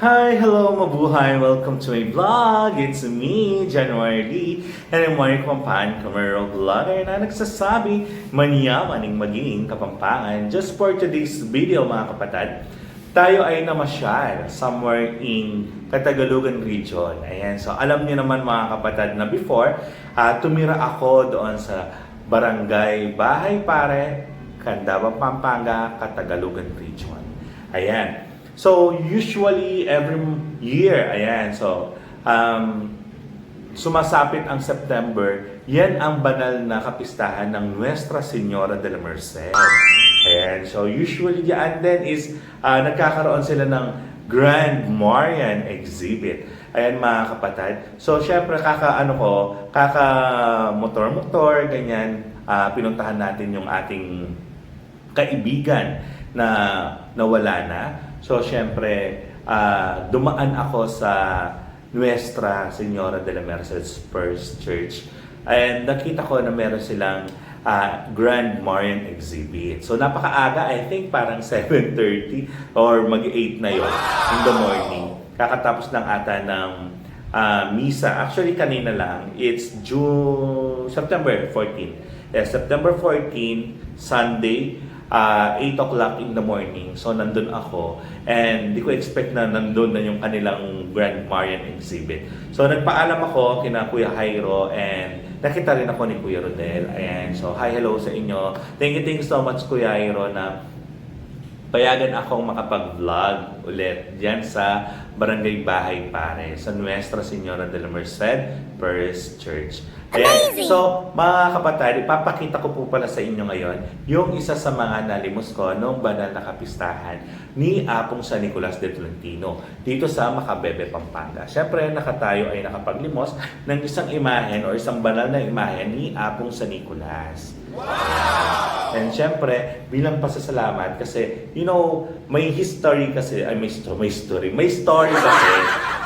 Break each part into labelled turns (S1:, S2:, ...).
S1: Hi, hello, mabuhay! Welcome to my vlog! It's me, January Lee, and I'm one Kapampangan Camero vlogger na nagsasabi maniyamaning maging Kapampangan. Just for today's video mga kapatid, tayo ay namasyal somewhere in Catagalugan region. Ayan, so alam niyo naman mga kapatid na before, tumira ako doon sa Barangay Bahay Pare, Candaba, Pampanga, Catagalugan region. Ayan. So, usually, every year, ayan, so, sumasapit ang September, yan ang banal na kapistahan ng Nuestra Señora de la Merced. Ayan, so, usually, yan din is, nagkakaroon sila ng Grand Marian Exhibit. Ayan, mga kapatid. So, syempre, kaka motor-motor, ganyan, pinuntahan natin yung ating kaibigan na nawala na. So, syempre, dumaan ako sa Nuestra Señora de la Merced First Church. And nakita ko na meron silang Grand Marian Exhibit. So, napakaaga. I think parang 7:30 or mag-8 na yon in the morning. Kakatapos lang ata ng misa. Actually, kanina lang. It's September 14. Yes, September 14, Sunday. 8 o'clock in the morning. So, nandun ako. And di ko expect na nandun na yung kanilang Grand Marian Exhibit. So, nagpaalam ako kina Kuya Jairo and nakita rin ako ni Kuya Rodel. Ayan. So, hi, hello sa inyo. Thank you so much Kuya Jairo na payagan akong makapag-vlog ulit dyan sa Barangay Bahay Pare sa Nuestra Señora de la Merced First Church. Ayan. So, mga kapatid, ipapakita ko po pala sa inyo ngayon yung isa sa mga nalimos ko noong banal na kapistahan ni Apong San Nicolas de Tolentino dito sa Macabebe, Pampanga. Siyempre, tayo ay nakapaglimos ng isang imahen o isang banal na imahen ni Apong San Nicolas. Wow! And siyempre, bilang pasasalamat kasi, may history kasi, may story kasi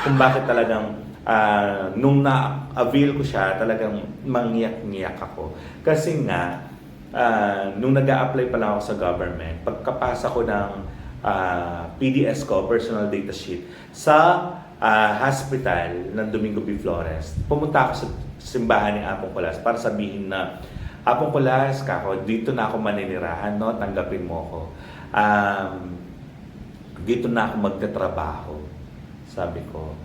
S1: kung bakit talagang nung na-avail ko siya, talagang mangyak-ngiyak ako. Kasi nga, nung nag-a-apply pa lang ako sa government, pagkapasa ko ng PDS ko, Personal Data Sheet, sa hospital ng Domingo B. Flores, pumunta ako sa simbahan ni Apong Kulas para sabihin na, Apong Kulas, dito na ako maninirahan, no? Tanggapin mo ako. Dito na ako magtatrabaho. Sabi ko,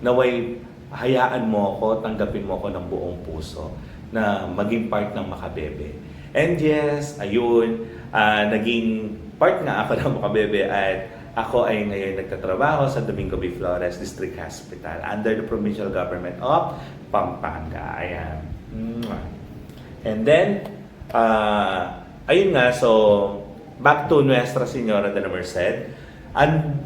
S1: naway hayaan mo ako, tanggapin mo ako ng buong puso na maging part ng Macabebe. And yes, ayun, naging part nga ako ng Macabebe at ako ay ngayon nagtatrabaho sa Domingo B. Flores District Hospital under the Provincial Government of Pampanga. Ayan. And then, ayun nga, so back to Nuestra Señora de la Merced.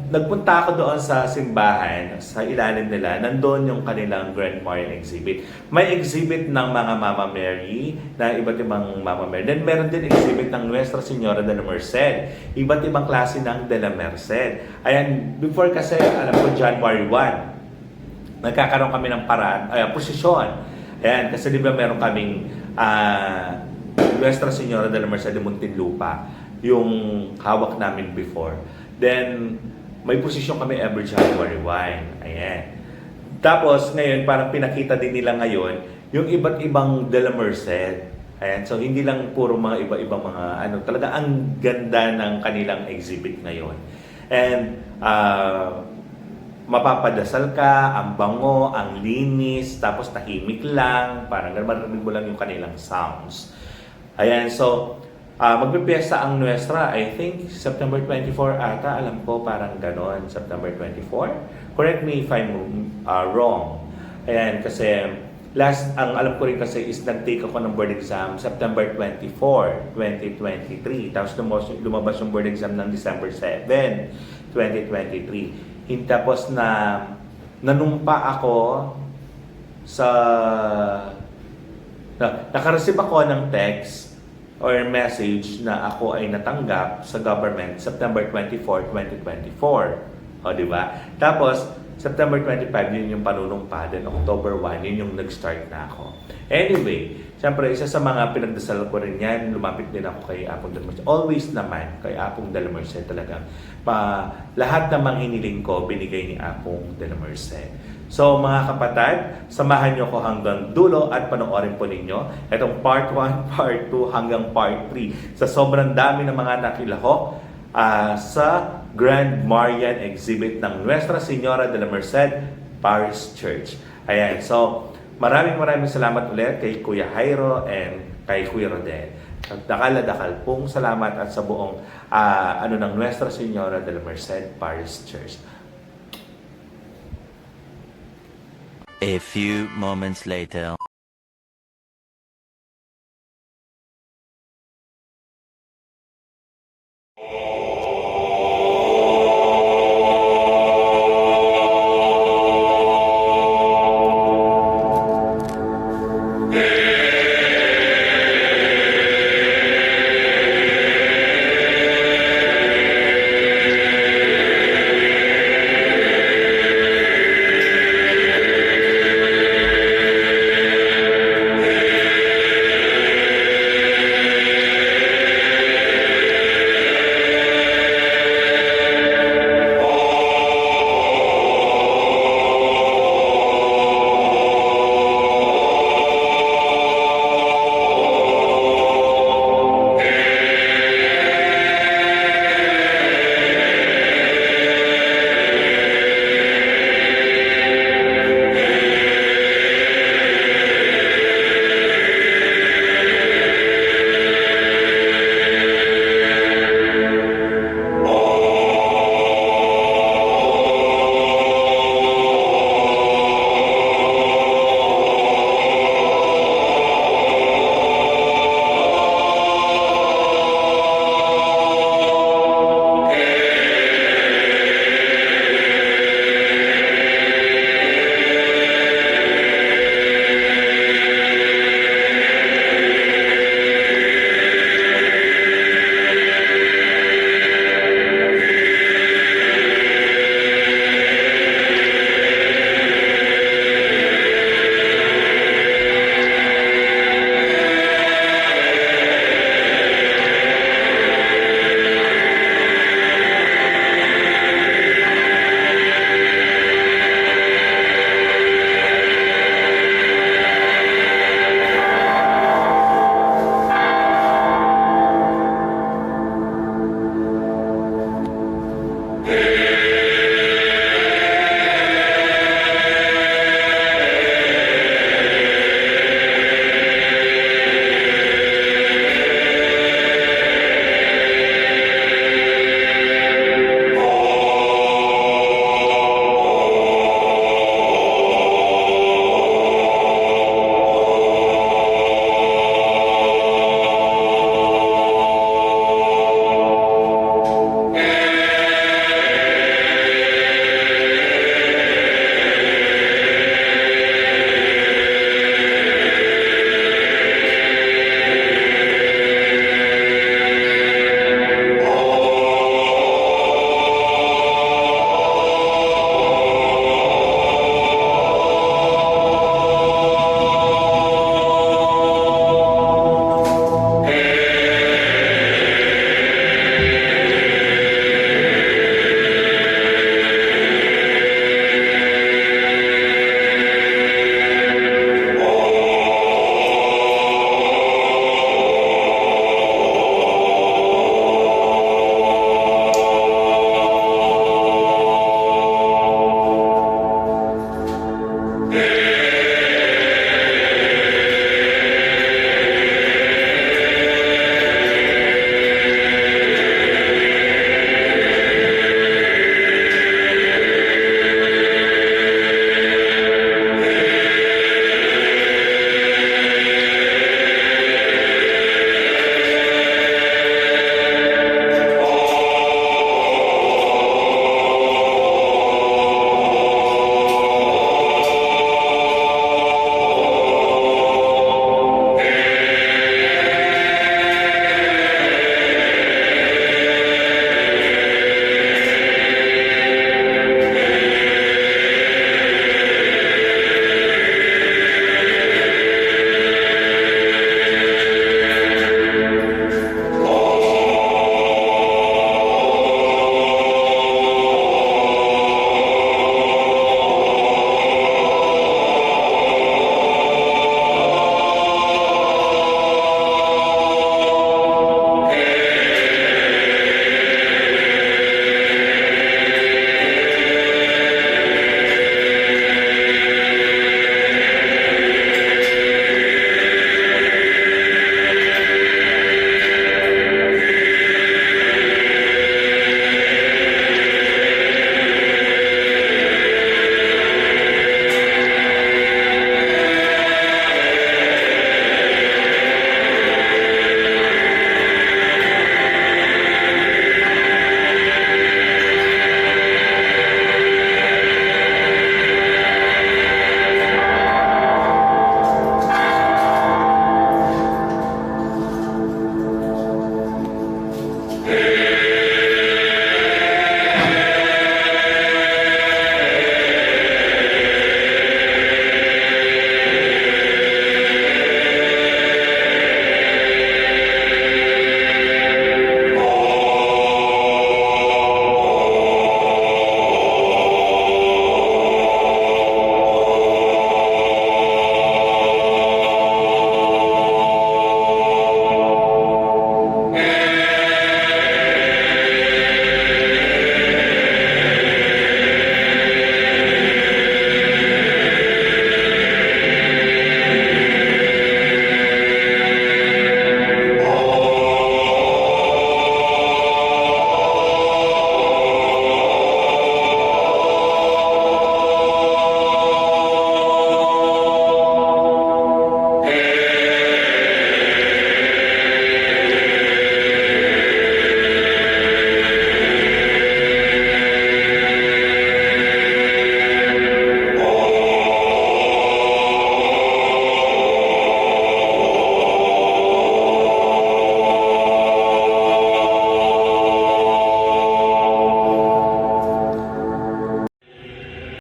S1: Nagpunta ako doon sa simbahan, sa ilalim nila, nandoon yung kanilang Grand Marian Exhibit. May exhibit ng mga Mama Mary, na iba't ibang Mama Mary. Then meron din exhibit ng Nuestra Señora de la Merced, iba't ibang klase ng de la Merced. Ayan, before kasi, alam ko, January 1, nagkakaroon kami ng prosesyon. Ayan, kasi di ba meron kaming Nuestra Señora de la Merced de Muntinlupa, yung hawak namin before. Then, may posisyon kami every January 1. Ayan. Tapos, ngayon, parang pinakita din nila ngayon, yung iba't ibang de la Merced. Ayan. So, hindi lang puro mga iba-ibang mga, talaga ang ganda ng kanilang exhibit ngayon. And, mapapadasal ka, ang bango, ang linis, tapos tahimik lang, parang marinig mo lang yung kanilang sounds. Ayan. So, magpipiesta ang Nuestra, I think, September 24 ata, alam ko parang ganon, September 24. Correct me if I'm wrong. Ayan, kasi ang alam ko rin kasi is nag-take ako ng board exam September 24, 2023. Tapos lumabas yung board exam ng December 7, 2023. Tapos nanumpa ako sa nakareceive ako ng text or message na ako ay natanggap sa government September 24, 2024. O, di ba? Tapos, September 25, yun yung panunumpa. Then October 1, yun yung nag-start na ako. Anyway, syempre, isa sa mga pinagdasal ko rin yan, lumapit din ako kay Apong de la Merced. Always naman, kay Apong de la Merced talagang. Lahat ng mga hiniling ko, binigay ni Apong de la Merced. So mga kapatid, samahan nyo ko hanggang dulo at panoorin po ninyo itong part 1, part 2 hanggang part 3 sa sobrang dami ng mga nakilahok sa Grand Marian Exhibit ng Nuestra Señora de la Merced Parish Church. Ayan, so maraming salamat ulit kay Kuya Jairo and kay Kuya Rodel. Dakal pong salamat at sa buong ng Nuestra Señora de la Merced Parish Church.
S2: A few moments later.